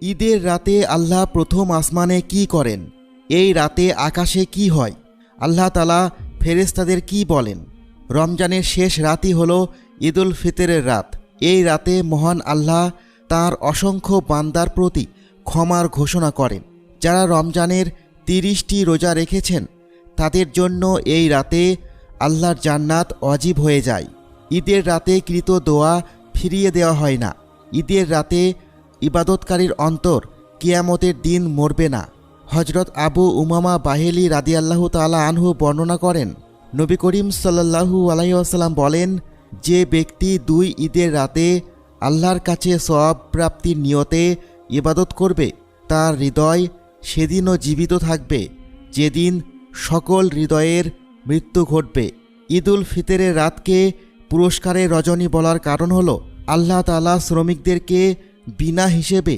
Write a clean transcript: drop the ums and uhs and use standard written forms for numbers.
ঈদের রাতে আল্লাহ প্রথম আসমানে কি করেন? এই রাতে আকাশে কি হয়? আল্লাহ তাআলা ফেরেশতাদের কি বলেন? রমজানের শেষ রাতই হলো ঈদুল ফিতরের রাত। এই রাতে মহান আল্লাহ তাঁর অসংখ্য বান্দার প্রতি ক্ষমার ঘোষণা করেন। যারা রমজানের 30টি রোজা রেখেছেন তাদের জন্য এই রাতে আল্লাহর জান্নাত ওয়াজিব হয়ে যায়। ঈদের রাতে কৃত দোয়া ফিরিয়ে দেওয়া হয় না। ঈদের রাতে ইবাদতকারীর অন্তর কিয়ামতের দিন মরবে না। হজরত আবু উমামা বাহেলি রাদিয়াল্লাহু তাআলা আনহু বর্ণনা করেন, নবী করিম সাল্লাল্লাহু আলাইহি ওয়াসাল্লাম বলেন, যে ব্যক্তি 2 ঈদের রাতে আল্লাহর কাছে সওয়াব প্রাপ্তির নিয়তে ইবাদত করবে তার হৃদয় সেদিনও জীবিত থাকবে যেদিন সকল হৃদয়ের মৃত্যু ঘটবে। ঈদুল ফিতরের রাতকে পুরস্কারের রজনী বলার কারণ হলো আল্লাহ তাআলা শ্রমিকদেরকে বিনা হিসেবে